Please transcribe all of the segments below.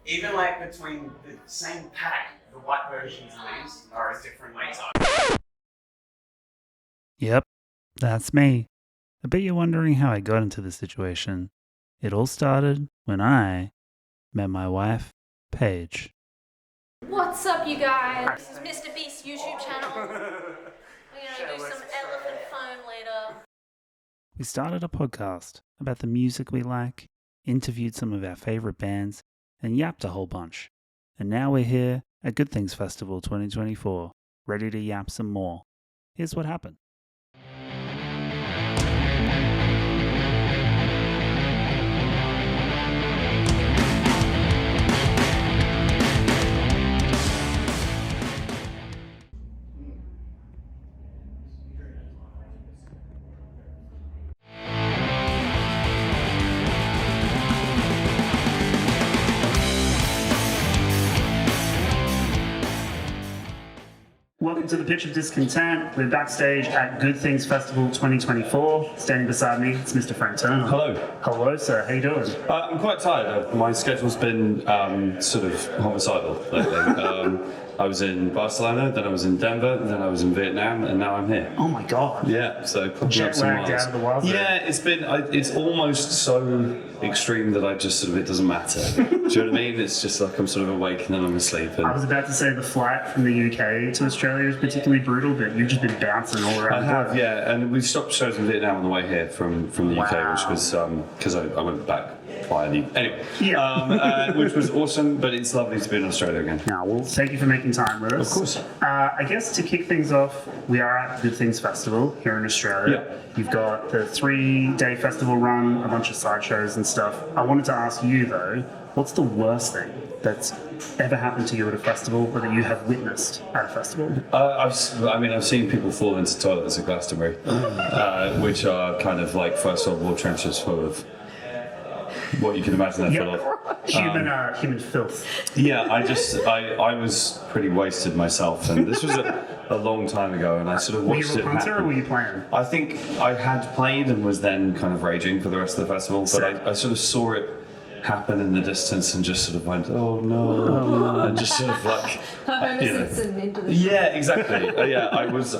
Even like between the same pack, the white versions of these are a different laser. Yep, that's me. I bet you're wondering how I got into this situation. It all started when I met my wife, Paige. What's up, you guys? This is Mr. Beast's YouTube channel. We're gonna do some elephant foam later. We started a podcast about the music we like, interviewed some of our favourite bands, and yapped a whole bunch. And now we're here at Good Things Festival 2024, ready to yap some more. Here's what happened. Welcome to the pitch of Discontent. We're backstage at Good Things Festival 2024. Standing beside me, it's Mr. Frank Turner. Hello. Hello, sir. How you doing? I'm quite tired. My schedule's been sort of homicidal lately. I was in Barcelona, then I was in Denver, then I was in Vietnam, and now I'm here. Oh my god. Yeah, so probably Jet lagged out of the wild. Yeah, it's almost so extreme that I just sort of, it doesn't matter. Do you know what I mean? It's just like I'm sort of awake and then I'm asleep. And I was about to say the flight from the UK to Australia is particularly brutal, but you've just been bouncing all around. I have, yeah, and we've stopped shows in Vietnam on the way here from the UK, which was because I went back via the anyway, which was awesome. But it's lovely to be in Australia again. Now, well, thank you for making time with us. Of course. I guess to kick things off, we are at Good Things Festival here in Australia. Yeah. You've got the 3-day festival run, a bunch of side shows and stuff. I wanted to ask you though, what's the worst thing that's ever happened to you at a festival, or that you have witnessed at a festival? I've seen people fall into toilets at Glastonbury, which are kind of like First World War trenches full of what you can imagine they're full of. Human filth. Yeah, I was pretty wasted myself, and this was a long time ago, and I sort of watched it happen. Were you a punter or were you playing? I think I had played and was then kind of raging for the rest of the festival, but I sort of saw it happen in the distance and just sort of went, oh no, and just sort of like, Into the yeah, exactly. I was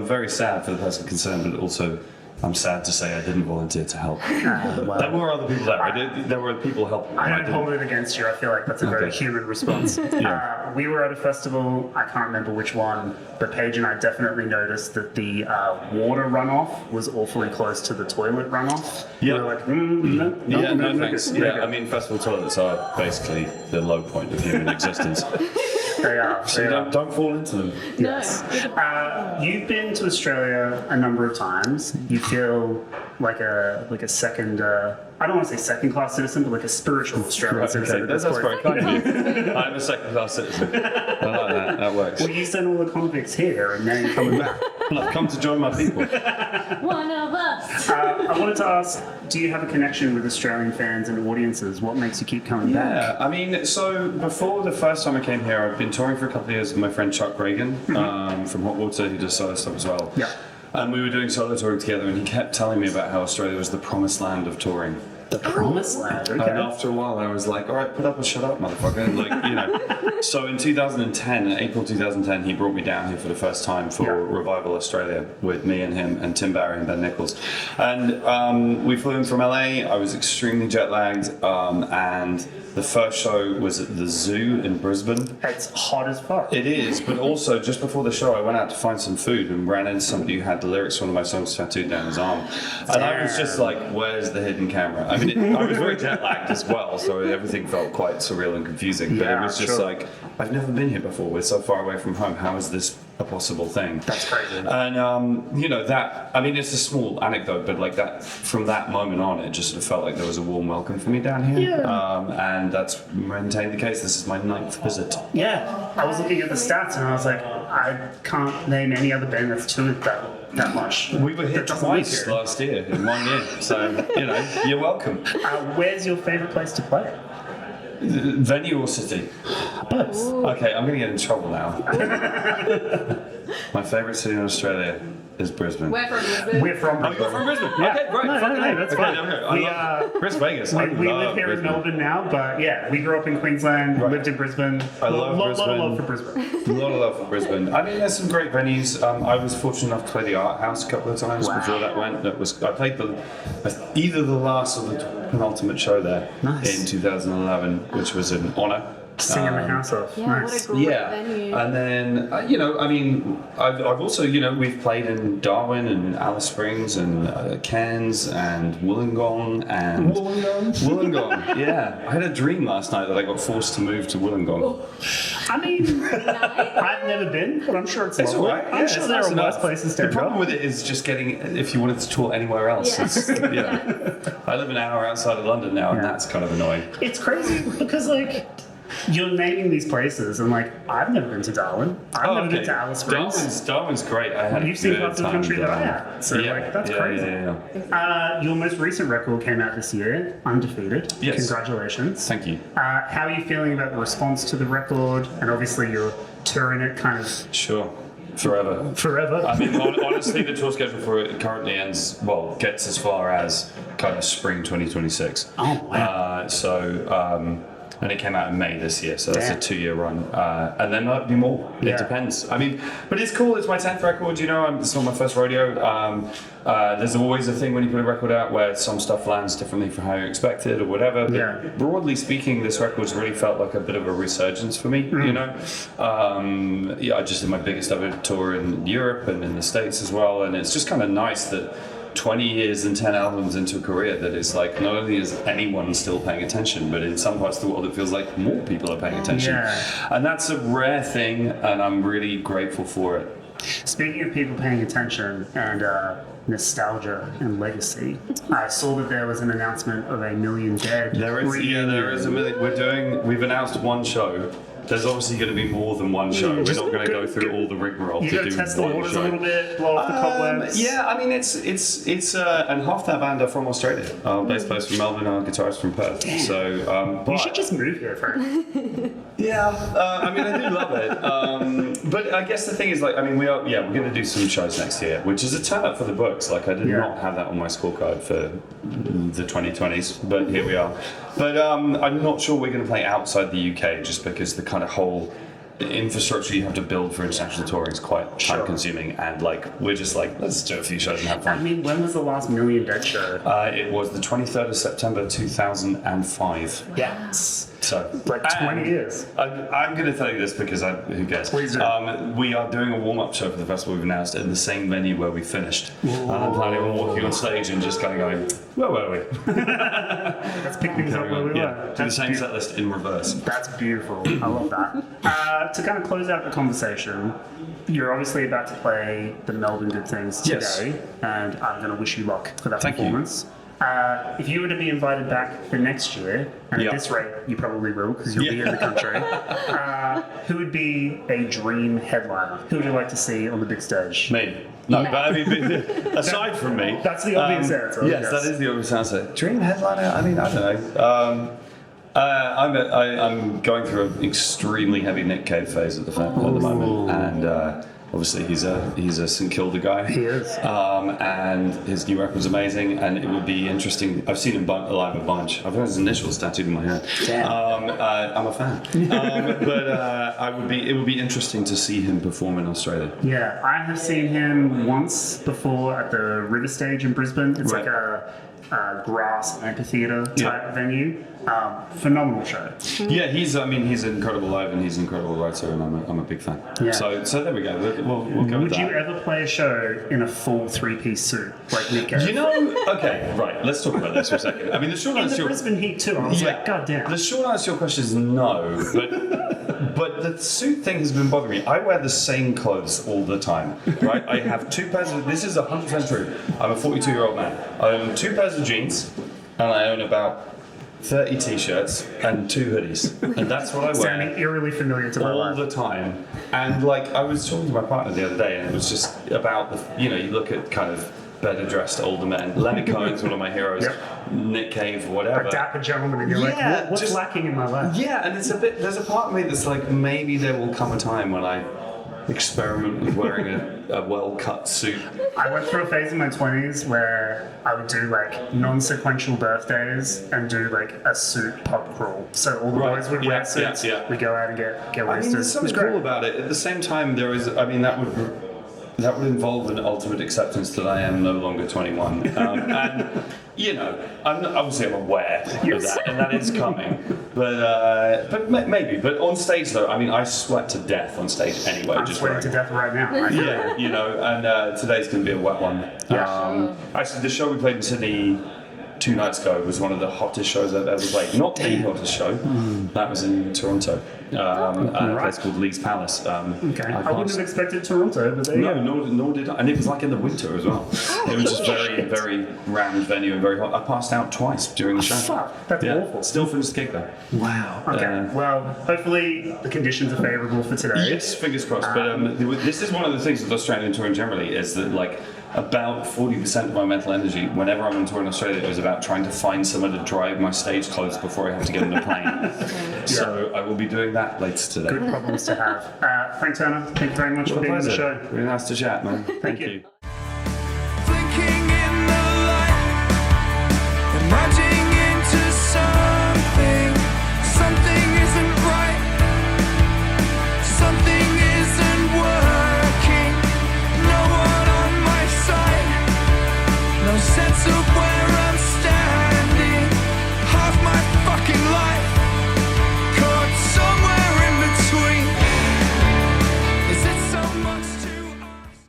very sad for the person concerned, but also I'm sad to say I didn't volunteer to help. Well, There were other people there. There were people helping. I don't hold it against you. I feel like that's a very human response. We were at a festival, I can't remember which one, but Paige and I definitely noticed that the water runoff was awfully close to the toilet runoff. Yeah. We were like, no, thanks. Yeah, I mean, festival toilets are basically the low point of human existence. They are. So don't fall into them. Yes. You've been to Australia a number of times. You feel like a second, I don't want to say second class citizen, but like a spiritual Australian citizen. Okay. That's very kind of you. I'm a second class citizen. I like that. That works. Well, you sent all the convicts here and now you're coming back. I've come to join my people. One of us. I wanted to ask, do you have a connection with Australian fans and audiences? What makes you keep coming back? Yeah, I mean, so before the first time I came here, I've been touring for a couple of years with my friend Chuck Reagan from Hot Water, who does solo stuff as well. Yeah. And we were doing solo touring together, and he kept telling me about how Australia was the promised land of touring. The promised land. Okay. And after a while, I was like, all right, put up or shut up, motherfucker. Like, So in 2010, April 2010, he brought me down here for the first time for Revival Australia with me and him and Tim Barry and Ben Nichols. And we flew in from LA. I was extremely jet lagged. And the first show was at the Zoo in Brisbane. It's hot as fuck. It is, but also just before the show, I went out to find some food and ran into somebody who had the lyrics to one of my songs tattooed down his arm. And I was just like, where's the hidden camera? I mean, I was very jet lagged as well, so everything felt quite surreal and confusing. But it was just like, I've never been here before. We're so far away from home. How is this a possible thing? That's crazy. And, that, I mean, it's a small anecdote, but like that, from that moment on, it just sort of felt like there was a warm welcome for me down here. And that's maintained the case. This is my 9th visit. Yeah. I was looking at the stats and I was like, I can't name any other band that's toured that much. We were here twice last year, in 1 year. So, you're welcome. Where's your favourite place to play? Venue or city? Both. Okay, I'm going to get in trouble now. My favourite city in Australia is Brisbane. We're from Brisbane. We're from Oh, you're from Brisbane? Yeah. Okay, right. No, that's fine. Okay. I love Chris Vegas. We I live love here Brisbane. in Melbourne now, but yeah, we grew up in Queensland, Right. lived in Brisbane. I love lot of Brisbane. love for Brisbane. A lot of love for Brisbane. I mean, there's some great venues. I was fortunate enough to play the Art House a couple of times Wow. before that went. I played either the last or the penultimate show there Nice. in 2011, which was an honour. Singing the house off. Yeah, Nice. what a great Yeah, venue. and then I mean, I've also we've played in Darwin and Alice Springs and Cairns and Wollongong and Wollongong. Yeah, I had a dream last night that I got forced to move to Wollongong. I mean, I've never been, but I'm sure it's It's lovely. all right. I'm Yeah, sure it's there nice are enough. worse places to The go. problem with it is just getting if you wanted to tour anywhere else. Yeah. It's, I live an hour outside of London now, and Yeah. that's kind of annoying. It's crazy because you're naming these places, and I've never been to Darwin. I've never been to Alice Springs. Darwin's great. I had You've a seen good parts of the time country in that I Darwin. haven't, so that's Yeah, crazy. yeah. Your most recent record came out this year, Undefeated. Yes. Congratulations. Thank you. How are you feeling about the response to the record? And obviously you're touring it kind of Sure. Forever. forever. I mean, honestly, the tour schedule for it currently gets as far as kind of spring 2026. Oh, wow. And it came out in May this year, so that's Damn. a 2-year run. And then there'll be more. Yeah. It depends. I mean, but it's cool. It's my 10th record, it's not my first rodeo. There's always a thing when you put a record out where some stuff lands differently from how you expected or whatever. But Yeah. broadly speaking, this record's really felt like a bit of a resurgence for me, I just did my biggest ever tour in Europe and in the States as well, and it's just kind of nice that 20 years and 10 albums into a career that is not only is anyone still paying attention, but in some parts of the world it feels like more people are paying attention. Yeah. And that's a rare thing, and I'm really grateful for it. Speaking of people paying attention and nostalgia and legacy, I saw that there was an announcement of a Million Dead. There is a million. We've announced one show. There's obviously going to be more than one show. We're just not going to go- go through all the rigmarole You to got to do test the one waters show. a little bit, blow off the cobwebs. Yeah, I mean it's and half that band are from Australia. Our bass player's from Melbourne, our guitarist from Perth. So, You but should just move here, Frank. yeah, I mean I do love it. But I guess the thing is we're going to do some shows next year, which is a turn up for the books. I did Yeah. not have that on my scorecard for the 2020s, but here we are. But I'm not sure we're going to play outside the UK just because the kind of whole infrastructure you have to build for international touring is quite Sure. time consuming, and we're just let's do a few shows and have I fun. mean, when was the last Million Dead show? It was the 23rd of September 2005. Yes. So 20 years. I'm going to tell you this because who cares? Please do. We are doing a warm-up show for the festival we've announced in the same venue where we finished. And I'm planning on walking on stage and just kind of going, where were we? Let's pick things up where we Yeah, were. do the That's same beautiful. set list in reverse. That's beautiful. I love that. To kind of close out the conversation, you're obviously about to play the Melbourne Good Things today, Yes. and I'm going to wish you luck for that Thank you. performance. If you were to be invited back for next year, and Yeah. at this rate you probably will because you'll be in the country, who would be a dream headliner? Who would you like to see on the big stage? Me. No, but I mean, aside from me. That's the obvious answer, Yes, yes. that is the obvious answer. Dream headliner? I mean, I don't know. I'm going through an extremely heavy Nick Cave phase at the moment, and obviously he's a St Kilda guy. He is. And his new record's amazing, and it would be interesting. I've seen him live a bunch. I've had his initials tattooed in my head. Damn. I'm a fan. It would be interesting to see him perform in Australia. Yeah, I have seen him once before at the River Stage in Brisbane. It's Right. like a grass amphitheater type Yeah. venue. Phenomenal show. Yeah, he's incredible live, and he's an incredible writer, and I'm a big fan. Yeah. So there we go. We'll go with Would you that. ever play a show in a full three-piece suit like Nick Cave? Okay, right. Let's talk about this for a second. I mean, the short in answer. the Brisbane Heat too. I was Yeah. like, God damn. The short answer to your question is no, but the suit thing has been bothering me. I wear the same clothes all the time, right? I have two pairs of. This is 100% true. I'm a 42-year-old man. I own 2 pairs of jeans, and I own about 30 t-shirts and 2 hoodies, and that's what I wear. Sounding eerily familiar to my All life. the time. And I was talking to my partner the other day, and it was just about you look at kind of better dressed older men. Leonard Cohen's one of my heroes. Yep. Nick Cave, whatever. A dapper gentleman, and you're Yeah, like, what's just- lacking in my life? Yeah, and there's a part of me that's maybe there will come a time when I experiment with wearing a well-cut suit. I went through a phase in my 20s where I would do like non-sequential birthdays and do like a suit pub crawl. So all the boys would wear suits. We go out and get wasted. I mean, there's something cool about it. At the same time, that would involve an ultimate acceptance that I am no longer 21. And, you know, I'm aware of that, and that is coming. But maybe. But on stage, though, I mean, I sweat to death on stage anyway. I'm sweating to death right now. Yeah, you know, and today's going to be a wet one. Actually, the show we played in Sydney 2 nights ago was one of the hottest shows I've ever played. Not the hottest show. That was in Toronto, at a place called Lee's Palace. I wouldn't have expected Toronto, but there you go. Nor did I. And it was like in the winter as well. It was just very, very rammed venue and very hot. I passed out twice during the show. Fuck, that's awful. Still finished the gig though. Wow. Okay. Well, hopefully the conditions are favourable for today. Yes, fingers crossed. But this is one of the things with Australian touring generally is that like about 40% of my mental energy whenever I'm on tour in Australia is about trying to find somewhere to dry my stage clothes before I have to get on the plane. So I will be doing that later today. Good problems to have. Frank Turner, thank you very much for being on the show. Really nice to chat, man. Thank you. Blinking in the light, emerging into something. Something isn't right. Something isn't working. No one on my side. No sense of where I'm standing. Half my fucking life caught somewhere in between. Is it so much to ask?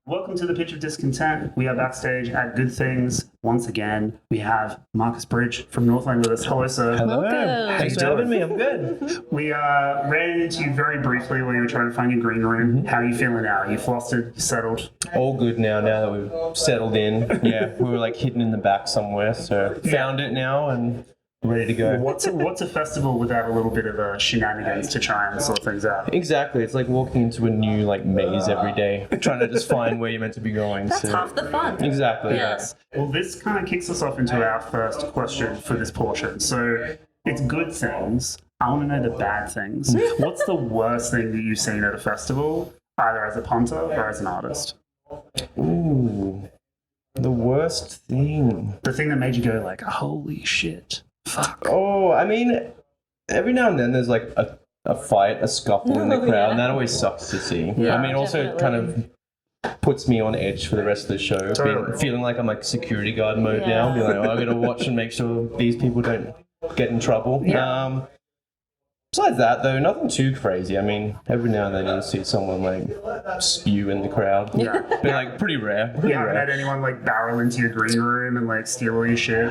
Welcome to the Pitch of Discontent. We are backstage at Good Things. Once again, we have Marcus Bridge from Northlane with us. Hello, sir. Hello. Welcome. Thanks for having me. I'm good. We ran into you very briefly while you were trying to find your green room. How are you feeling now? Are you flustered? You settled? All good now that we've settled in. Yeah, we were like hidden in the back somewhere, so found it now and ready to go. What's a festival without a little bit of shenanigans to try and sort things out? Exactly. It's like walking into a new like maze every day, trying to just find where you're meant to be going. That's half the fun. Exactly. Yes. Well, this kind of kicks us off into our first question for this portion. So it's good things. I want to know the bad things. What's the worst thing that you've seen at a festival, either as a punter or as an artist? Ooh, the worst thing. The thing that made you go like, holy shit, fuck. Oh, I mean, every now and then there's like a fight, a scuffle in the crowd, and that always sucks to see. Yeah, I mean, also it kind of puts me on edge for the rest of the show. Totally. Feeling like I'm like security guard mode Yeah. now. Be like, oh, I gotta watch and make sure these people don't get in trouble. Yeah. Besides that, though, nothing too crazy. I mean, every now and then you'll see someone like spew in the crowd. Yeah. But like pretty rare. You Pretty haven't had rare. anyone like barrel into your green room and like steal all your shit?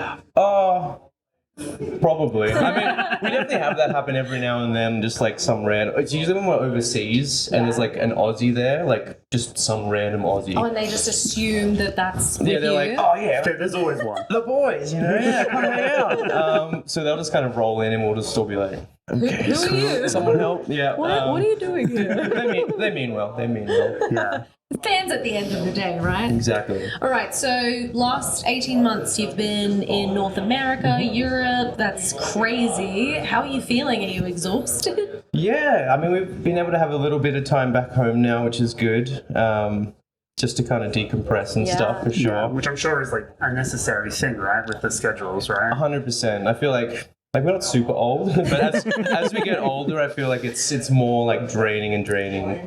Probably. I mean, we definitely have that happen every now and then, just like some random. It's usually when we're overseas and there's like an Aussie there, like just some random Aussie. Oh, and they just assume that that's with Yeah, they're you. like, oh yeah, There's always one. the boys, you know, yeah, come hang out. So they'll just kind of roll in and we'll just still be like, okay, Who are you? someone help. Yeah. What are you doing here? They mean well. They mean well. Yeah. Fans at the end of the day, right? Exactly. All right, so last 18 months you've been in North America, Europe. That's crazy. How are you feeling? Are you exhausted? Yeah, I mean, we've been able to have a little bit of time back home now, which is good. Just to kind of decompress and Yeah. stuff for sure. Yeah, which I'm sure is like a necessary thing, right? With the schedules, right? 100%. I feel like we're not super old, but as we get older, I feel like it's more like draining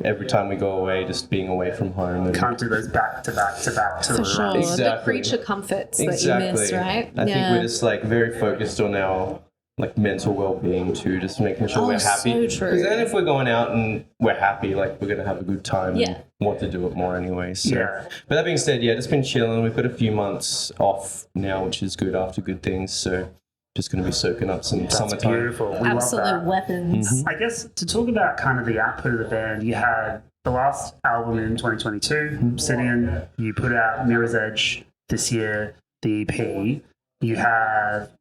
every time we go away, just being away from home. And Can't do those back to back to back to For the sure. right. The Exactly. creature comforts that Exactly. you miss, right? I think we're just like very focused on our like mental well-being too, just making sure we're happy. so true. Because then if we're going out and we're happy, like we're gonna have a good time Yeah. and want to do it more anyway. So. Yeah. But that being said, yeah, just been chilling. We've got a few months off now, which is good after good things. So just gonna be soaking up some That's summertime. beautiful. We Absolute love that. weapons. I guess to talk about kind of the output of the band, you had the last album in 2022, Obsidian. You put out Mirror's Edge this year, the EP. You have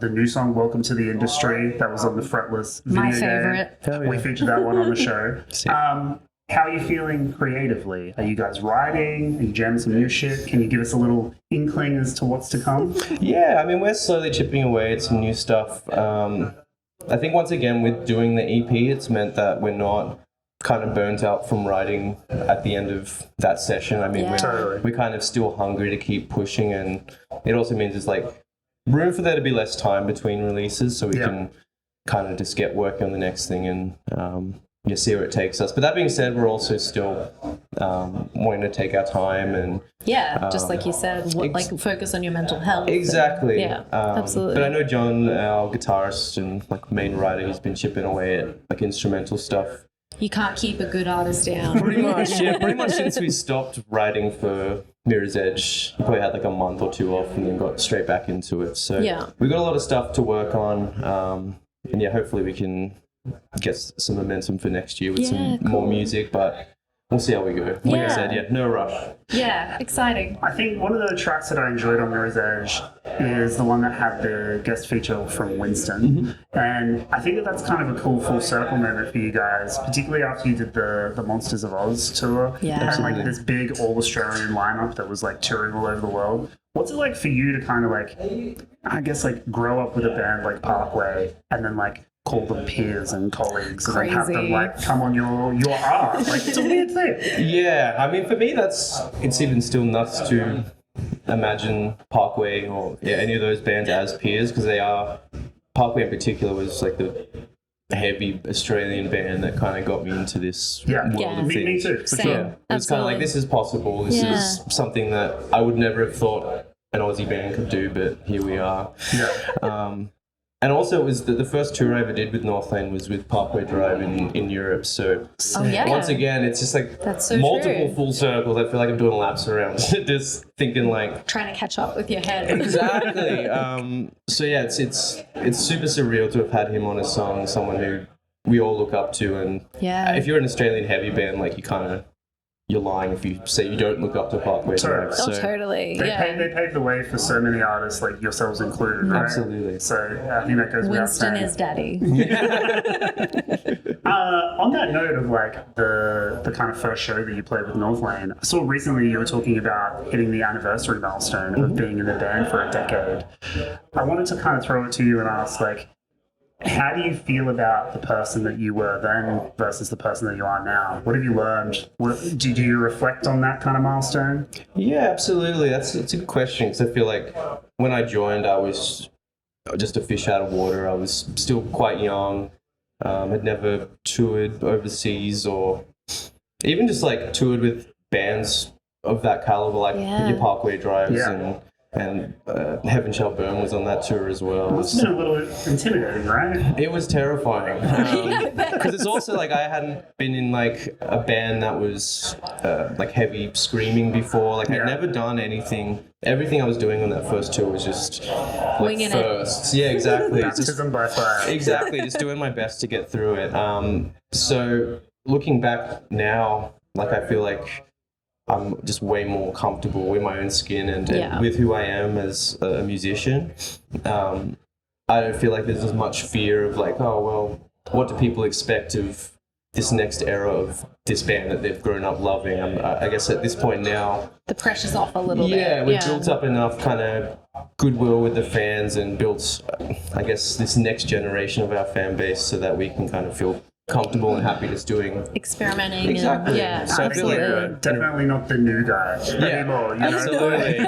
the new song "Welcome to the Industry" that was on the Fretless video My game. favorite. We featured that one on the show. Sick. How are you feeling creatively? Are you guys writing? Are you jamming some new shit? Can you give us a little inkling as to what's to come? Yeah, I mean, we're slowly chipping away at some new stuff. I think once again, with doing the EP, it's meant that we're not kind of burnt out from writing at the end of that session. I mean, Yeah. we're kind of still hungry to keep pushing, and it also means there's like room for there to be less time between releases, so we can kind of just get working on the next thing and see where it takes us. But that being said, we're also still wanting to take our time and just like you said, like focus on your mental health. exactly. Yeah, absolutely. But I know John, our guitarist and like main writer, he's been chipping away at like instrumental stuff. You can't keep a good artist down. Pretty much, yeah. Pretty much since we stopped writing for Mirror's Edge, we probably had like a month or two off and then got straight back into it. So we got a lot of stuff to work on, and hopefully we can get some momentum for next year with some more music, but we'll see how we go. Like I said, no rush. Yeah, exciting. I think one of the tracks that I enjoyed on Mirror's Edge is the one that had the guest feature from Winston. And I think that's kind of a cool full circle moment for you guys, particularly after you did the Monsters of Oz tour. Yeah. And like this big all-Australian lineup that was like touring all over the world. What's it like for you to kind of like, I guess like grow up with a band like Parkway and then like call them peers and colleagues and then have them like come on your art? Like it's a weird thing. Yeah, I mean, for me, it's even still nuts to imagine Parkway or any of those bands as peers, because Parkway in particular was like the heavy Australian band that kind of got me into this world of me things. too. For Same. sure. It was kind of like, this is possible. This is something that I would never have thought an Aussie band could do, but here we are. Yeah. And also, it was the first tour I ever did with Northlane was with Parkway Drive in Europe. So once again, it's just like That's so multiple true. full circles. I feel like I'm doing laps around, just thinking like Trying to catch up with your head. exactly. So yeah, it's super surreal to have had him on a song, someone who we all look up to, and if you're an Australian heavy band, like you're lying if you say you don't look up to Parkway Drive. Oh, totally. They paved the way for so many artists, like yourselves included, right? Absolutely. So I think that goes without Winston saying. is daddy. On that note of like the kind of first show that you played with Northlane, I saw recently you were talking about hitting the anniversary milestone of being in the band for a decade. I wanted to kind of throw it to you and ask, like, how do you feel about the person that you were then versus the person that you are now? What have you learned? Do you reflect on that kind of milestone? Yeah, absolutely. It's a good question, because I feel like when I joined, I was just a fish out of water. I was still quite young. Had never toured overseas or even just like toured with bands of that caliber, like your Parkway Drives and Heaven Shall Burn was on that tour as well. It's been a little intimidating, right? It was terrifying because it's also like I hadn't been in like a band that was like heavy screaming before. Like I'd never done anything. Everything I was doing on that first tour was just like Winging firsts. Yeah, exactly. Baptism by fire. Exactly, just doing my best to get through it. So looking back now, like I feel like I'm just way more comfortable in my own skin and with who I am as a musician. I don't feel like there's as much fear of like, oh, well, what do people expect of this next era of this band that they've grown up loving? I guess at this point now, The pressure's off a little bit. yeah, we've built up enough kind of goodwill with the fans and built, I guess, this next generation of our fan base so that we can kind of feel comfortable and happy just doing Experimenting. exactly. And, So I feel like Definitely not the new guy anymore. You know? absolutely,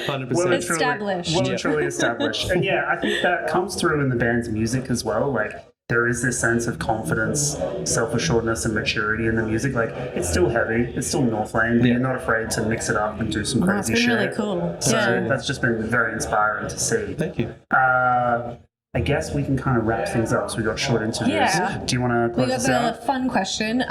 100%. Established. Well and truly established. And yeah, I think that comes through in the band's music as well. Like, there is this sense of confidence, self-assuredness, and maturity in the music. Like, it's still heavy, it's still Northlane, but you're not afraid to mix it up and do some crazy It's been shit. really cool. So that's just been very inspiring to see. Thank you. I guess we can kind of wrap things up. So we got short interviews. Yeah. Do you want to We close got this the out? fun question.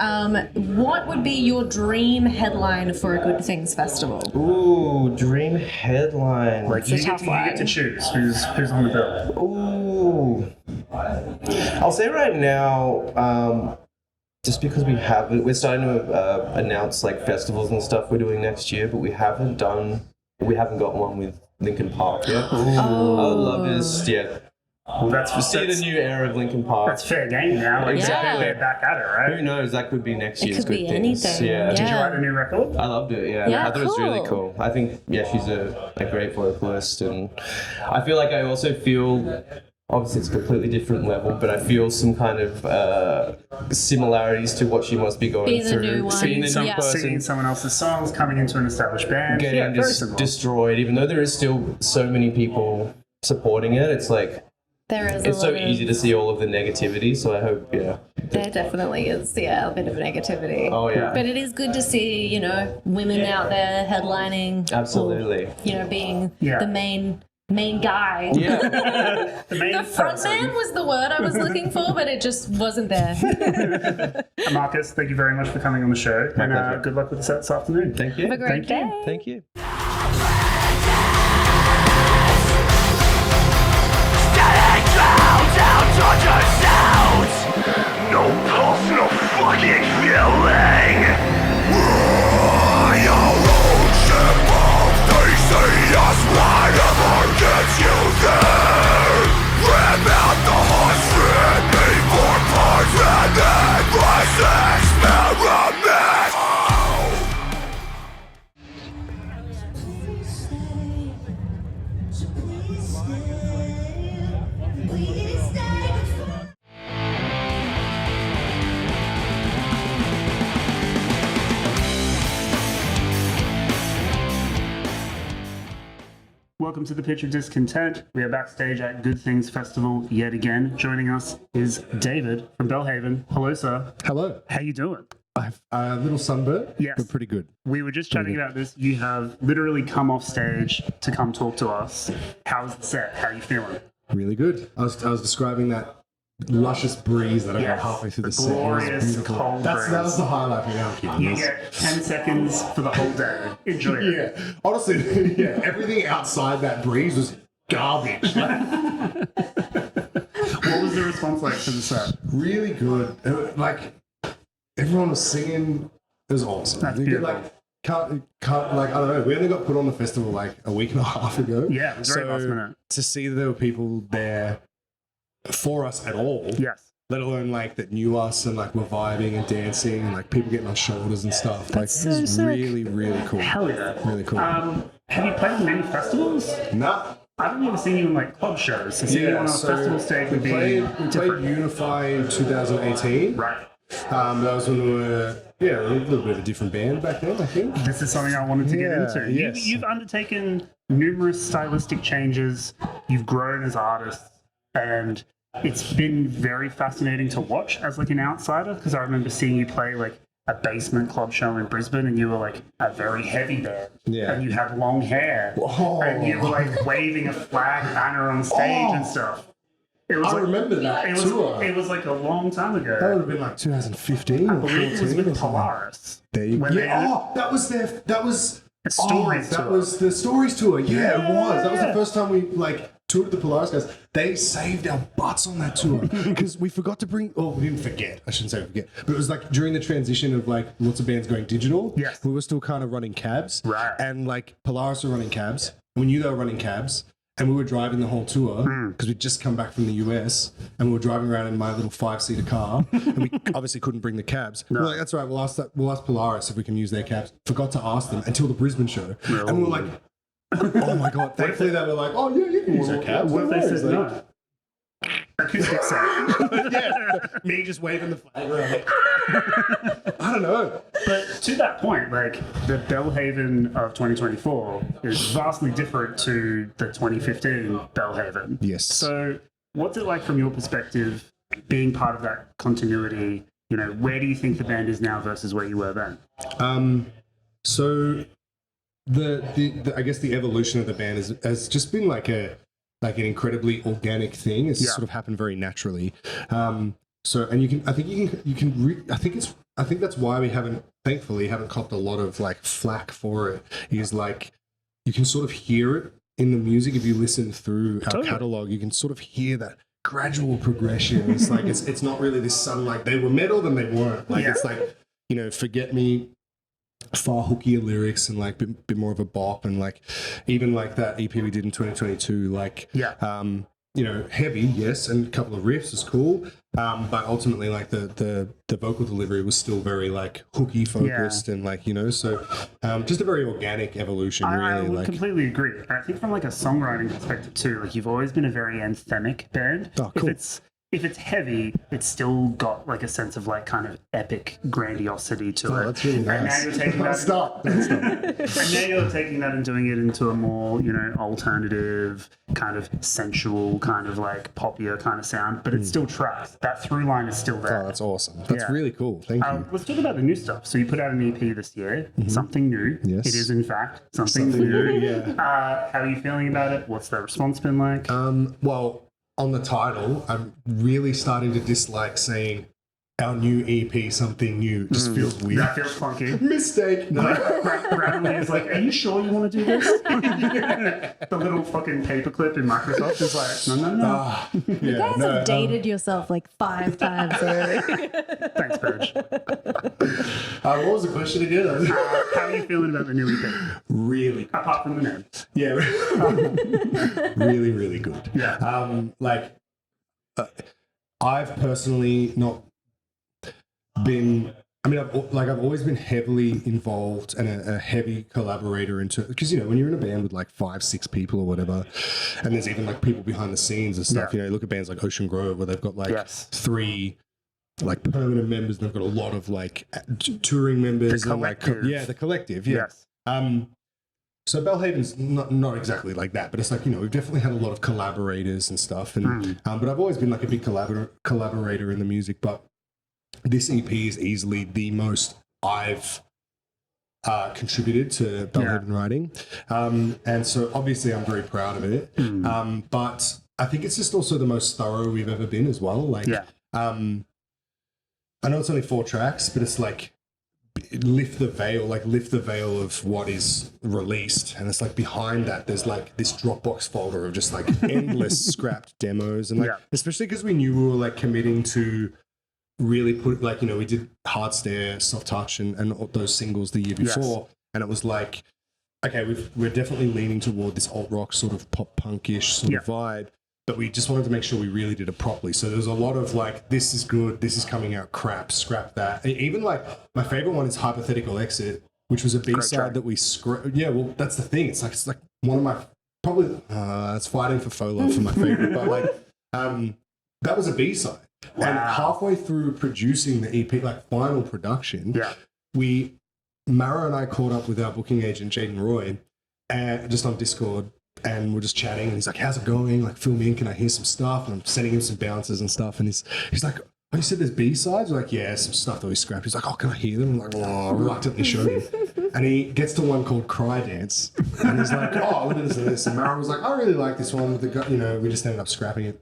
What would be your dream headline for a Good Things festival? Ooh, dream headline. Like, you get to choose who's on the bill. Ooh. I'll say right now, just because we're starting to announce like festivals and stuff we're doing next year, but we haven't got one with Linkin Park. Yeah, Oh. I love this. Yeah, Well, that's see the new era of Linkin Park. That's fair game now. Exactly. They're back at it, right? Who knows? That could be next It year's could good be things. anything. Yeah. Did you write a new record? I loved it, yeah. Yeah, I thought it was really cool. cool. I think, she's a great vocalist, and I feel like I also feel, obviously it's a completely different level, but I feel some kind of similarities to what she must be going Being the through. new one. Being the new Yeah. person, Singing someone else's songs, coming into an established band. getting very similar. destroyed, even though there is still so many people supporting it, it's like, There is it's a so lot easy of, to see all of the negativity, so I hope, there definitely is, a bit of negativity. Oh, yeah. But it is good to see, women out there headlining. Absolutely. Or, being Yeah. the main guy. Yeah. The main The front man was the word I was looking for, but it just wasn't there. Marcus, thank you very much for coming on the show. And pleasure. good luck with the set this afternoon. Thank you. Have a great Thank you. day. Thank you. No pulse, no fucking feeling. We're your own symbol. They see us whatever gets you there. Rip out the heart, strip me for parts, and then press experiment. Welcome to the Pitch of Discontent. We are backstage at Good Things Festival yet again. Joining us is David from Belle Haven. Hello, sir. Hello. How you doing? I've a little sunburn, Yes. but pretty good. We were just chatting about this. You have literally come off stage to come talk to us. How's the set? How are you feeling? Really good. I was describing that luscious breeze that I Yes, got halfway through the the set. It was glorious beautiful. cold That breeze. was the highlight for me. I'm kidding. You get 10 seconds for the whole day. Enjoy it. Yeah, honestly, yeah. Everything outside that breeze was garbage. What was the response like to the set? Really good. Like everyone was singing. It was awesome. That's You get, beautiful. can't like I don't know. We only got put on the festival like a week and a half ago. Yeah, it was very last minute. To see that there were people there for us at all. Yes. Let alone like that knew us and like were vibing and dancing and like people getting on shoulders and stuff. Like That's it was so sick. really, really cool. Hell yeah. Really cool. Have you played many festivals? Nah. I've only ever seen you in like club shows. So seeing you on a festival stage would we be played different. Unify in 2018. Right. That was when we were a little bit of a different band back then, I think. This is something I wanted to get Yeah, into. yes. You've undertaken numerous stylistic changes. You've grown as artists, and it's been very fascinating to watch as like an outsider, because I remember seeing you play like a basement club show in Brisbane, and you were like a very heavy band, Yeah. and you had long hair, Oh. and you were like waving a flag banner on stage and stuff. It was I like, remember that tour. It was like a long time That ago. would have been like 2015 I or believe it was 14 with or something. Polaris. There you When go. they- That was The Stories that tour. was the Stories tour. Yeah, it was. That was Yeah. the first time we like toured the Polaris guys. They saved our butts on that tour because we forgot to bring. Oh, we didn't forget. I shouldn't say forget. But it was like during the transition of like lots of bands going digital. Yes. we were still kind of running cabs. Right. And like Polaris were running cabs. And we knew they were running cabs. And we were driving the whole tour because we'd just come back from the US and we were driving around in my little 5-seater car and we obviously couldn't bring the cabs. We're like, that's right, we'll ask Polaris if we can use their cabs. Forgot to ask them until the Brisbane show. And we were like, oh my God. Thankfully they were like, oh yeah, you can use our cabs. What if they worries." said Like, no? Acoustic set. yeah, me just waving the flag around. I don't know. But to that point, like the Belle Haven of 2024 is vastly different to the 2015 Belle Haven. Yes. So what's it like from your perspective being part of that continuity? You know, where do you think the band is now versus where you were then? So the I guess the evolution of the band has just been like an incredibly organic thing. It's sort of happened very naturally. So and I think that's why we thankfully haven't copped a lot of like flack for it. Is like you can sort of hear it in the music if you listen through our catalog. You can sort of hear that gradual progression. It's like it's not really this sudden like they were metal then they weren't. Like it's like, you know, Forget Me far hookier lyrics and like bit more of a bop, and like even like that EP we did in 2022, like you know, heavy, yes, and a couple of riffs is cool, but ultimately like the vocal delivery was still very like hooky focused and like, you know, so just a very organic evolution. I really, would like completely agree. I think from like a songwriting perspective too, like you've always been a very anthemic band. Oh, cool. If it's heavy, it's still got like a sense of like kind of epic grandiosity to it. That's really nice. And now you're taking that. Stop. And now you're taking that and doing it into a more, you know, alternative, kind of sensual, kind of like poppier kind of sound, but it still tracks. That through line is still there. Oh, that's awesome. That's really cool. Thank you. Let's talk about the new stuff. So you put out an EP this year, something new. Yes. It is in fact something new. Yeah. How are you feeling about it? What's the response been like? Well, on the title, I'm really starting to dislike saying our new EP, something new. It just feels weird. That feels funky. Mistake. No. Randomly is like, are you sure you want to do this? The little fucking paperclip in Microsoft is like, no. You guys have dated yourself like 5 times already. Thanks, Purge. What was the question again? How are you feeling about the new EP? Really? Apart from the name. Yeah. Really, really good. Yeah. I've personally not been. I mean, I've always been heavily involved and a heavy collaborator into, because, you know, when you're in a band with like 5-6 people or whatever, and there's even like people behind the scenes and stuff. You know, look at bands like Ocean Grove where they've got like 3 like permanent members, and they've got a lot of like touring members and like the collective. Yeah. Yes. So Belle Haven's not exactly like that, but it's like, you know, we've definitely had a lot of collaborators and stuff, and but I've always been like a big collaborator in the music. But this EP is easily the most I've contributed to Belle Haven writing, and so obviously I'm very proud of it. But I think it's just also the most thorough we've ever been as well. Like, I know it's only 4 tracks, but it's like lift the veil of what is released, and it's like behind that there's like this Dropbox folder of just like endless scrapped demos, and like especially because we knew we were like committing to really put, like, you know, we did Hard Stare, Soft Touch, and all those singles the year before, and it was like, okay, we're definitely leaning toward this alt rock sort of pop punkish sort of vibe, but we just wanted to make sure we really did it properly. So there's a lot of like, this is good, this is coming out crap, scrap that. Even like my favorite one is Hypothetical Exit, which was a B-side that we scrapped. Yeah, well, that's the thing. It's like one of my, probably, it's fighting for Folo for my favorite, but like, that was a B-side. Wow. And halfway through producing the EP, like final production, Mara and I caught up with our booking agent, Jaden Roy, and just on Discord, and we're just chatting, and he's like, how's it going? Like, fill me in, can I hear some stuff? And I'm sending him some bounces and stuff, and he's like, oh, you said there's B-sides? We're like, yeah, some stuff that we scrapped. He's like, oh, can I hear them? I'm like, oh, reluctantly showed him. And he gets to one called Cry Dance, and he's like, oh, look at this. And Mara was like, I really like this one. You know, we just ended up scrapping it.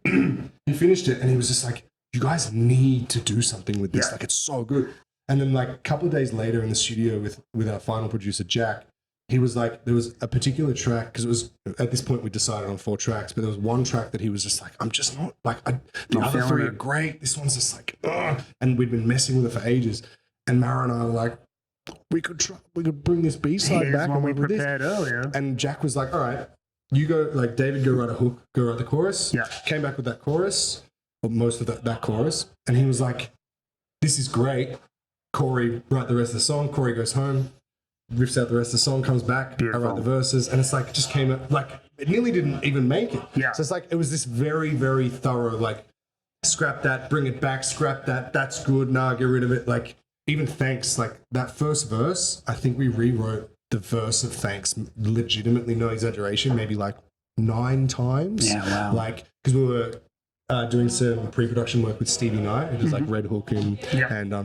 He finished it, and he was just like, you guys need to do something with this. Like, it's so good. And then like a couple of days later in the studio with our final producer, Jack, he was like, there was a particular track, because it was, at this point we decided on 4 tracks, but there was one track that he was just like, I'm just not, like, the other 3 are great. This one's just like, ugh. And we'd been messing with it for ages. And Mara and I were like, we could bring this B-side back. One we prepared earlier. And Jack was like, all right, you go, like, David, go write a hook, go write the chorus. Yeah. Came back with that chorus, or most of that chorus. And he was like, this is great. Corey, write the rest of the song. Corey goes home, riffs out the rest of the song, comes back, I write the verses, and it's like, just came up, like, it nearly didn't even make it. Yeah. So it's like, it was this very, very thorough, like, scrap that, bring it back, scrap that, that's good, nah, get rid of it. Like, even Thanks, like, that first verse, I think we rewrote the verse of Thanks, legitimately, no exaggeration, maybe like 9 times. Yeah, wow. Like, because we were doing some pre-production work with Stevie Knight, who does like Red Hook and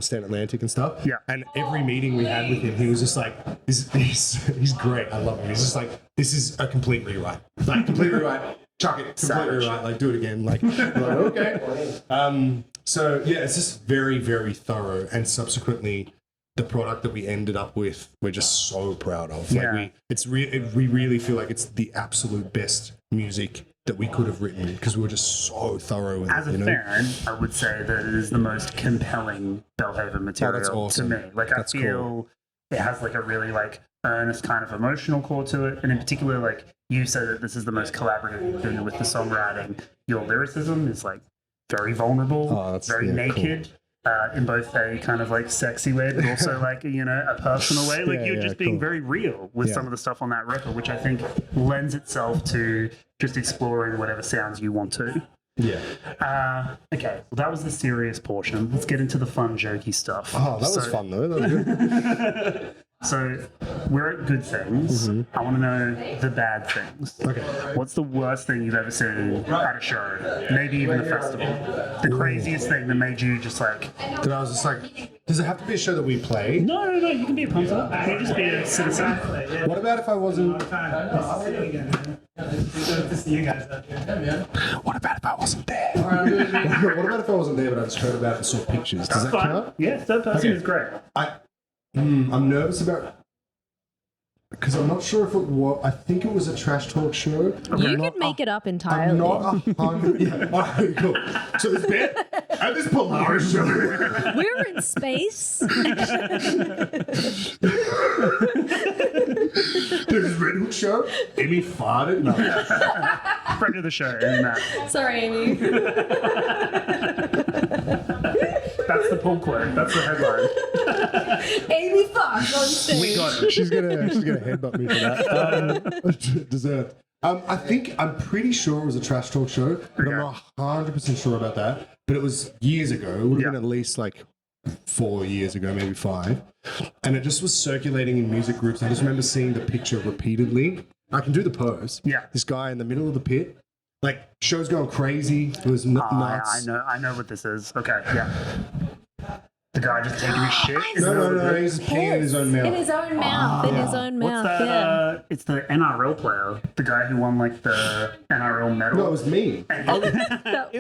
Stand Atlantic and stuff. Yeah. And every meeting we had with him, he was just like, he's great. I love him. He's just like, this is a complete rewrite. Like, complete rewrite. Chuck it. Complete rewrite. Like, do it again. Like okay. So yeah, it's just very, very thorough. And subsequently, the product that we ended up with, we're just so proud of. Like we really feel like it's the absolute best music that we could have written, because we were just so thorough with it. As a fan, I would say that it is the most compelling Belle Haven material to me. Like, I feel it has like a really like earnest kind of emotional core to it, and in particular, like you said that this is the most collaborative you've been with the songwriting. Your lyricism is like very vulnerable, very naked. Cool. In both a kind of like sexy way, but also like, you know, a personal way. Like you're just being very real with some of the stuff on that record, which I think lends itself to just exploring whatever sounds you want to. Yeah. Okay, well, that was the serious portion. Let's get into the fun, jokey stuff. Oh, that was fun though. That was good. So we're at good things. I want to know the bad things. Okay. What's the worst thing you've ever seen at a show? Maybe even a festival. The craziest thing that made you just like... That I was just like, does it have to be a show that we play? No. You can be a punter. You can just be a citizen. What about if I wasn't... What about if I wasn't there? What about if I wasn't there but I just heard about it and saw pictures? Does that count? Yeah, third person is great. I'm nervous about... Because I'm not sure if it was... I think it was a trash talk show. You could make it up entirely. I'm not 100... Yeah. All right, cool. So this bit at this Polaris show... We're in space. There's this Red Hook show. Amy farted. No. Friend of the show, Amy Matt. Sorry, Amy. That's the pull quote. That's the headline. Amy fucked on stage. We got it. She's gonna headbutt me for that. Deserved. I'm pretty sure it was a trash talk show, but I'm not 100% sure about that. But it was years ago. It would have been at least like 4 years ago, maybe 5. And it just was circulating in music groups. I just remember seeing the picture repeatedly. I can do the pose. Yeah. This guy in the middle of the pit. Like, show's going crazy. It was nuts. I know what this is. Okay, yeah. The guy just taking his shit? No, he's peeing in his own mouth. In his own mouth. In his own mouth. What's that? It's the NRL player, the guy who won like the NRL medal. No, it was me. It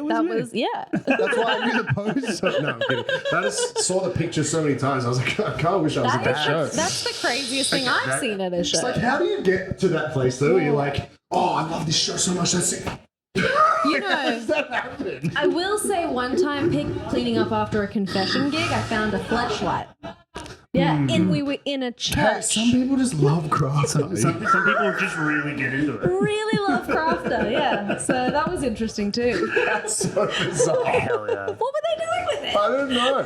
was me. That's why I knew the pose. No, I'm kidding. I just saw the picture so many times. I was like, I can't wish I was at that show. That's the craziest thing I've seen at a show. It's like, how do you get to that place though? You're like, oh, I love this show so much. That's it. You know, How does that happen? I will say one time cleaning up after a confession gig, I found a fleshlight. Yeah, and we were in a church. Some people just love crafter. Some people just really get into it. Really love crafter, yeah. So that was interesting too. That's so bizarre. Hell yeah. What were they doing with it? I don't know.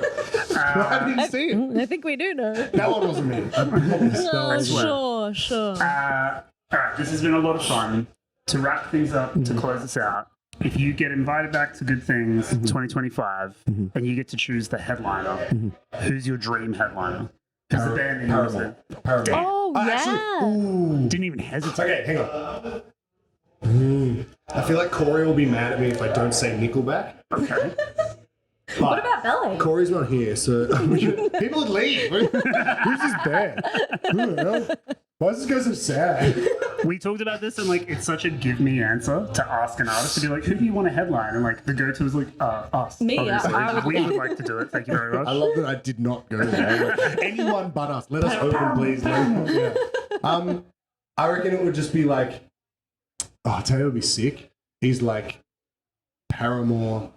I didn't see it. I think we do know. That one wasn't me. I promise. Sure. All right, this has been a lot of fun. To wrap things up, to close this out, if you get invited back to Good Things 2025 and you get to choose the headliner, who's your dream headliner? Who's the band that you was Paramore. Oh, yeah. Didn't even hesitate. Okay, hang on. I feel like Corey will be mad at me if I don't say Nickelback. Okay. What about Belle Haven? Corey's not here, so people would leave. Who's this band? Who the hell? Why is this guy so sad? We talked about this, and like it's such a give me answer to ask an artist to be like, who do you want to headline? And like the go-to is like us. Me, obviously. We would like to do it. Thank you very much. I love that I did not go there. Like, anyone but us. Let us open, please. Yeah. I reckon it would just be like, I'll tell you, it would be sick. He's like Paramore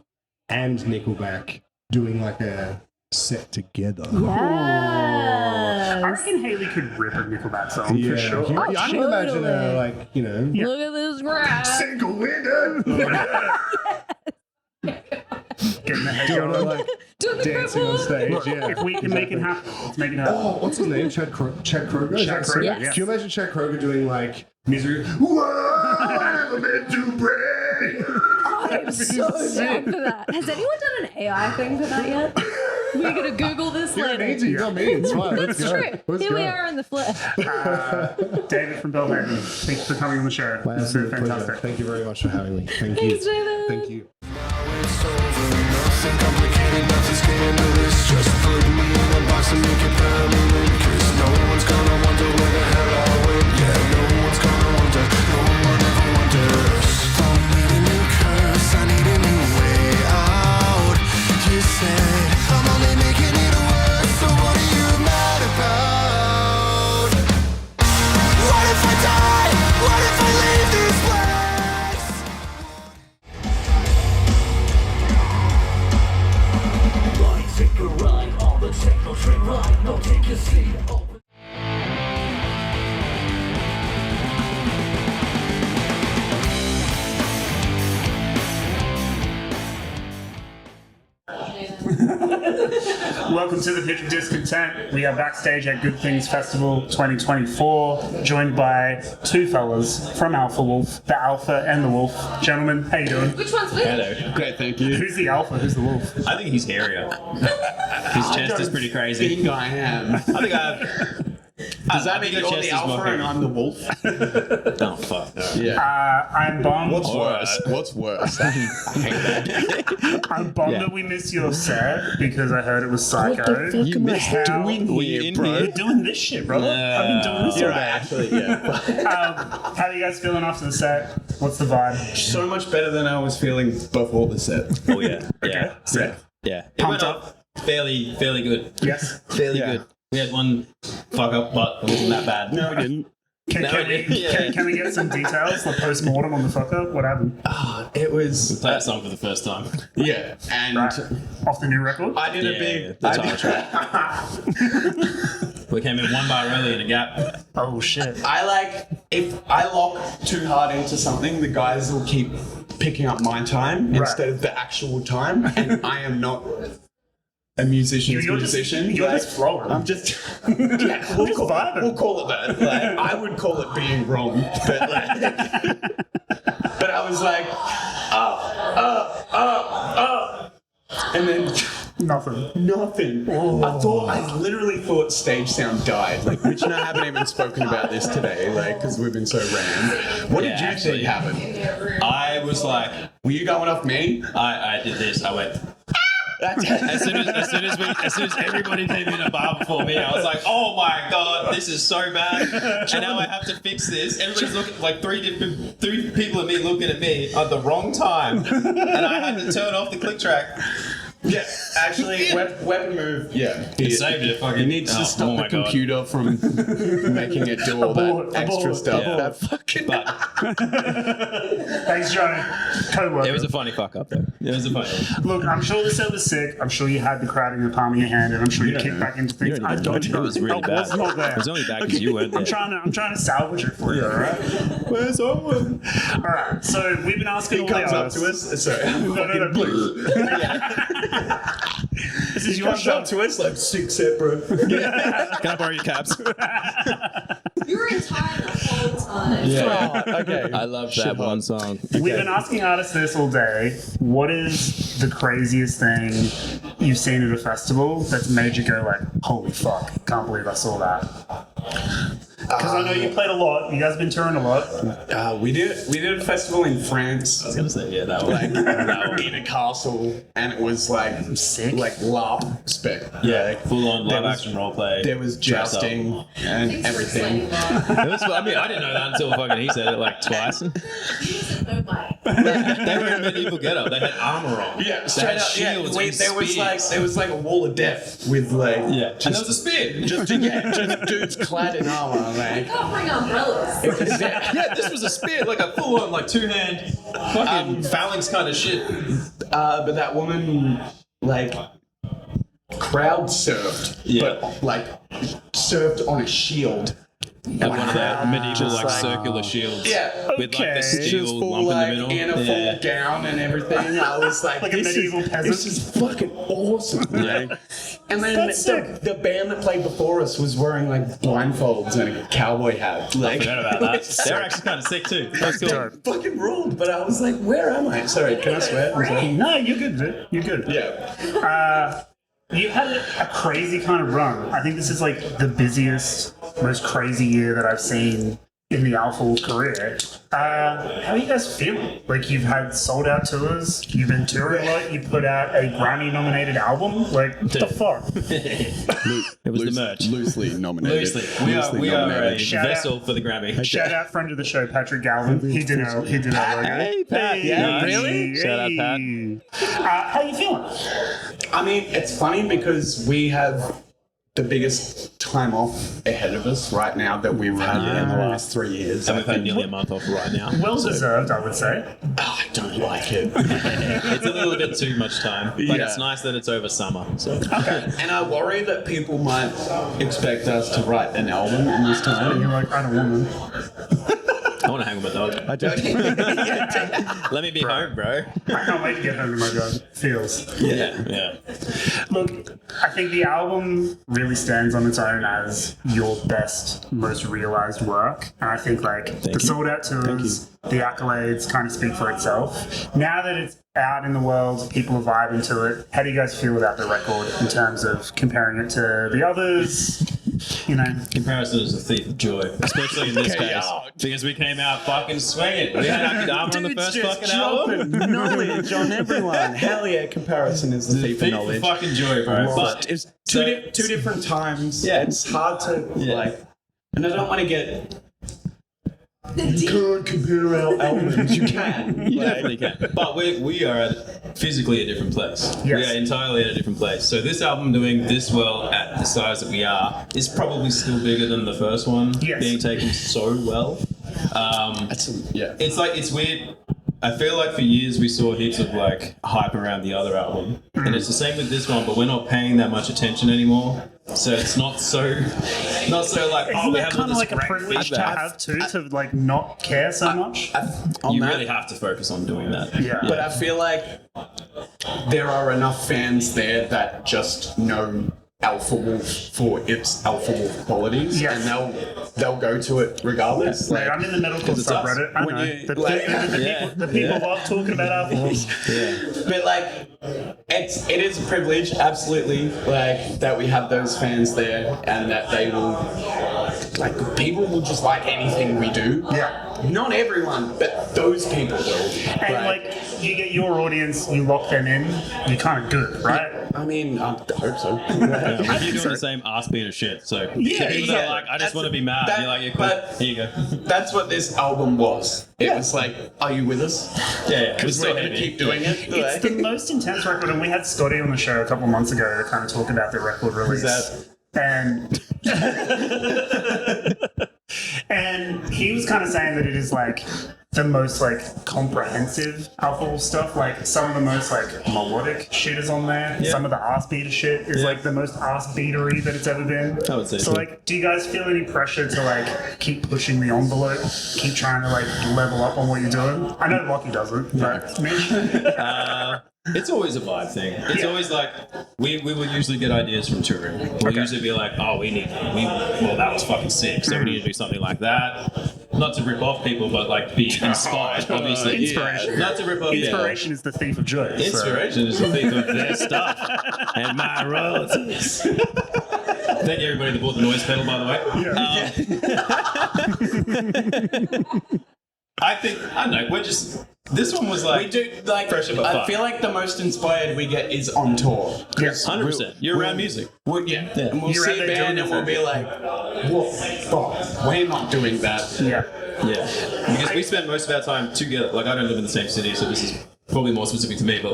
and Nickelback doing like a set together. Yes. I reckon Haley could rip a Nickelback song for sure. I can imagine her like, you know. Yeah. Look at this grass. Single window. Getting the head going. Like dancing on stage. Look, if we can make it happen, let's make it happen. Oh, what's his name? Chad Kroeger? Chad Kroeger, yes. Can you imagine Chad Kroeger doing like misery? Whoa, I never meant to break. I'm so down for that. Has anyone done an AI thing for that yet? We're going to Google this later. You tell me. It's fine. That's true. Here we are in the flesh. David from Belle Haven, thanks for coming on the show. This is fantastic. Thank you very much for having me. Thank Thanks, you. David. Thank you. Nothing complicated, nothing scandalous. Just put me in a box and make it permanent. 'Cause no one's gonna wonder where the hell I went. Yeah, no one's gonna wonder. No one ever wonders. Don't need a new curse, I need a new way out. You said I'm only making it worse, so what are you mad about? What if I die? What if I leave this place? Take a ride on the techno train ride. No, take your seat. Welcome to the Pitch of Discontent. We are backstage at Good Things Festival 2024, joined by two fellas from Alpha Wolf, the Alpha and the Wolf. Gentlemen, how you doing? Which one's which? Hello. Great, thank you. Who's the Alpha? Who's the Wolf? I think he's hairier. His chest is pretty crazy. I think I am. I think I have... Does that mean you're the alpha and I'm the wolf? Oh, fuck. No. Yeah. I'm bummed. What's worse? I hate that. I'm bummed that we missed your set because I heard it was psycho. You missed doing here, bro. You're doing this shit, brother. I've been doing this all day. Actually, yeah. How are you guys feeling after the set? What's the vibe? So much better than I was feeling before the set. Oh, yeah. Yeah. Yeah. It Pumped went up fairly good. Yes. Fairly good. We had one fuck up, but it wasn't that bad. No, we didn't. Can we get some details, the post-mortem on the fuck up? What happened? It was... We played a song for the first time. Yeah, and... Right. Off the new record? I did a big... The title track. We came in one bar early in a gap. Oh, shit. If I lock too hard into something, the guys will keep picking up my time instead of the actual time, and I am not... a musician's musician. You're just flowing. I'm just... yeah, we'll call it that. Like, I would call it being wrong, but like... but I was like... And then... Nothing. I literally thought stage sound died. Like, Rich and I haven't even spoken about this today, like, because we've been so random. What did you think happened? I was like... Were you going off me? I did this. I went... as soon as everybody came in a bar before me, I was like, "Oh my god, this is so bad!" And now I have to fix this. Everybody's looking like three people at me looking at me at the wrong time, and I had to turn off the click track. Yeah, actually, weapon move. Yeah, It saved it. Fucking. He needs to stop the computer from making it do all that extra stuff. Yeah. That fucking. Thanks, Johnny. Co-worker. It was a funny fuck up though. It was a funny one. Look, I'm sure the set was sick. I'm sure you had the crowd in the palm of your hand, and I'm sure you kicked back into things. I don't know. It was really I bad. was not there. It was only bad because you weren't there. I'm trying to salvage it for you, alright? Where's Owen? Alright, so we've been asking all the Comes up artists. to us. Sorry. No, please. This is your Comes show. up to us like sick set, bro. Can I borrow your cabs? You were in time the whole time. Yeah. Okay. I love that one song. We've been asking artists this all day. What is the craziest thing you've seen at a festival that's made you go like, holy fuck, can't believe I saw that? Because I know you played a lot. You guys have been touring a lot. We did a festival in France. I was gonna say that one. Like in a castle, and it was like Sick. like love spec. Yeah, full on There live was- action role play. There was dress up. jousting and everything. It was, I mean, I didn't know that until fucking he said it like twice. They were in medieval getup. They had armor on. Yeah, They straight had up. Yeah, shields wait, and there was spears. like a wall of death with like and there was a spear. just dudes clad in armor. Like Can't bring umbrellas. Yeah, this was a spear, like a full on, like 2-hand fucking phalanx kind of shit. but that woman like crowd surfed, Yeah. but like surfed on a shield. Like one of the medieval like circular shields. Yeah. With like the She was steel full lump like in the in middle. a full gown and everything. I was like, Like a medieval peasant. This is fucking awesome. Yeah. And then That's sick. the band that played before us was wearing like blindfolds and a cowboy hat. Like, Forgot about that. They're actually kind of sick too. That's cool. fucking ruled. But I was like, where am I? Sorry, can I swear? I'm sorry. No, you're good, dude. You're good. Yeah. You had a crazy kind of run. I think this is like the busiest, most crazy year that I've seen in the Alpha Wolf career. How are you guys feeling? Like, you've had sold out tours, you've been touring a lot, you put out a Grammy nominated album. Like, what the fuck? It was the merch. Loosely nominated. Loosely. We are a Shout out. vessel for the Grammy. Shout out friend of the show, Patrick Galvin. He did our logo. Hey, Pat. Yeah, really? Shout out, Pat. How are you feeling? I mean, it's funny because we have the biggest time off ahead of us right now that we've had in the last 3 years. And we've had nearly a month off right now. Well deserved, I would say. I don't like it. It's a little bit too much time. But Yeah. it's nice that it's over summer. So And I worry that people might expect us to write an album in this time. And you're like, I don't want to. I want to hang playing with my dog. I don't. Let me be home, bro. I can't wait to get home to my dog. Feels. Yeah. Look, I think the album really stands on its own as your best, most realized work. And I think the sold out tours, the accolades kind of speak for itself. Now that it's out in the world, people are vibing to it. How do you guys feel about the record in terms of comparing it to the others? Comparison is a thief of joy, especially in this case, because we came out fucking swinging. We had our arm on the first fucking album. Knowledge on everyone. Hell yeah, comparison is the thief of knowledge. Fucking joy, bro. But it's two different times. Yeah, it's hard to and I don't want to get. You can't compare our albums. You can. You definitely can. But we are at physically a different place. Yes. We are entirely at a different place. So this album doing this well at the size that we are is probably still bigger than the first one. Yes. Being taken so well. It's weird. I feel like for years we saw heaps of hype around the other album, and it's the same with this one. But we're not paying that much attention anymore, so it's not so we have all this like a privilege to have to not care so much. You really have to focus on doing that. Yeah. But I feel like there are enough fans there that just know Alpha Wolf for its Alpha Wolf qualities, and they'll go to it regardless. I'm in the metalcore subreddit. I know. The people love talking about Alpha Wolf. But it is a privilege, absolutely, that we have those fans there, and that they will people will just like anything we do. Yeah. Not everyone, but those people will. And you get your audience, you lock them in, you're kind of good, right? I mean, I hope so. You're doing the same ass beat of shit. So people that are I just want to be mad. You're like, cool. Here you go. That's what this album was. It was are you with us? Yeah. Because we're going to keep doing it. It's the most intense record, and we had Scotty on the show a couple of months ago to kind of talk about the record release. And he was kind of saying that it is the most comprehensive Alpha Wolf stuff. Some of the most melodic shit is on there. Some of the ass beater shit is the most ass beatery that it's ever been. I would say so. Do you guys feel any pressure to keep pushing the envelope, keep trying to level up on what you're doing? I know Lochie doesn't, but Mitch. It's always a vibe thing. It's always we will usually get ideas from touring. We'll usually be like, oh, that was fucking sick, so we need to do something like that. Not to rip off people, but be inspired, obviously. Inspiration. Yeah. Not to rip off. Inspiration is the thief of joy. Inspiration is the thief of their stuff and my royalties. Thank you, everybody that bought the noise pedal, by the way. I don't know, this one was we do fresh of a I feel like the most inspired we get is on tour. 100%. You're around music. And we'll see a band and we'll be like, what the fuck? We're not doing that. Yeah. Because we spend most of our time together. I don't live in the same city, so this is probably more specific to me, but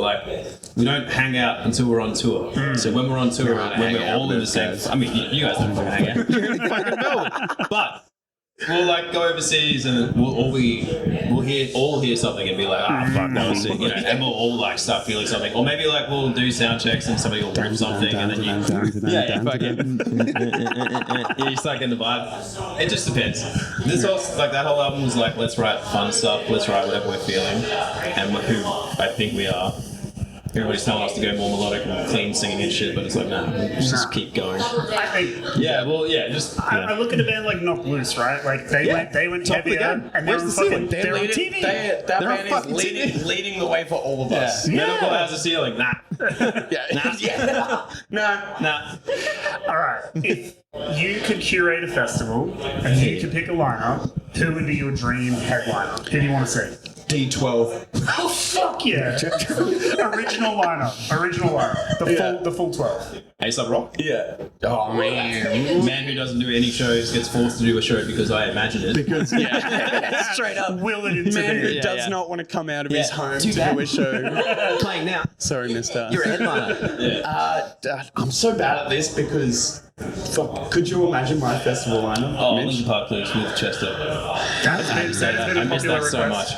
we don't hang out until we're on tour. So when we're on tour, when we're all in the same... I mean, you guys don't fucking hang out. You're in fucking Melbourne. But... we'll go overseas and we'll hear something and be like, fuck, that was sick, and we'll all start feeling something, or maybe we'll do sound checks and somebody will rip something and then you start getting the vibe. It just depends. This whole that whole album was let's write fun stuff, let's write whatever we're feeling and who I think we are. Everybody's telling us to go more melodic and clean singing and shit, but it's nah, let's just keep going. I look at a band like Knock Loose, right? They went heavier, and they're on TV. That band is leading the way for all of us. Metalcore has a ceiling. Nah. Nah. All right. If you could curate a festival and you could pick a lineup, who would be your dream headliner? Who do you want to see? D12. Oh fuck yeah! Original lineup. The full 12. A$AP Rock? Yeah. Oh man. Man who doesn't do any shows gets forced to do a show because I imagine it. Because straight up, will it into man who does not want to come out of his home to do a show. Playing now. Sorry, mister. You're a headliner. I'm so bad at this because. Fuck, could you imagine my festival lineup? Oh, Linkin Park, please, with Chester. I missed that so much.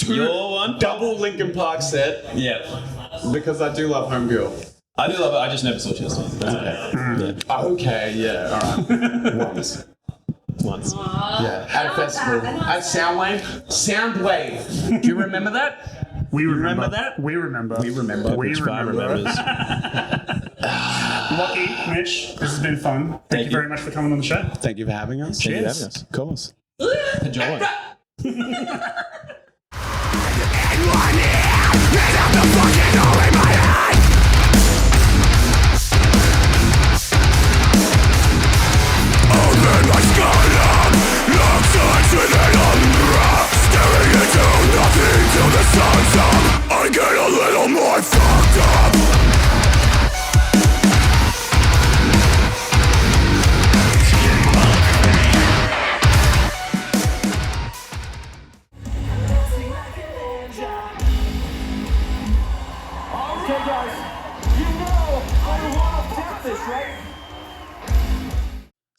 Your one? Double Linkin Park set. Yeah. Because I do love Homegirl. I do love it, I just never saw Chester. That's okay. Okay, yeah, alright. Once. once. Yeah, at a festival. At Soundwave. Do you remember that? We remember that? We remember. We remember. Which Farm remembers. Lochie, Mitch, this has been fun. Thank you very much for coming on the show. Thank you for having us. Thank you for having us. Of course. Enjoy. I get a little more fucked up. Okay guys, you know I want to tap this, right?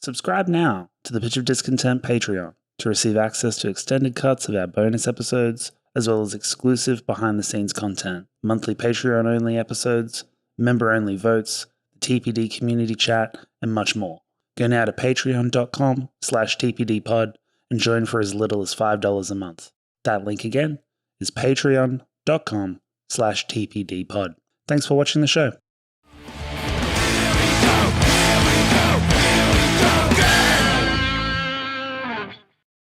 Subscribe now to the Pitch of Discontent Patreon to receive access to extended cuts of our bonus episodes, as well as exclusive behind-the-scenes content, monthly Patreon-only episodes, member-only votes, the TPD community chat, and much more. Go now to patreon.com/tpdpod and join for as little as $5 a month. That link again is patreon.com/tpdpod. Thanks for watching the show.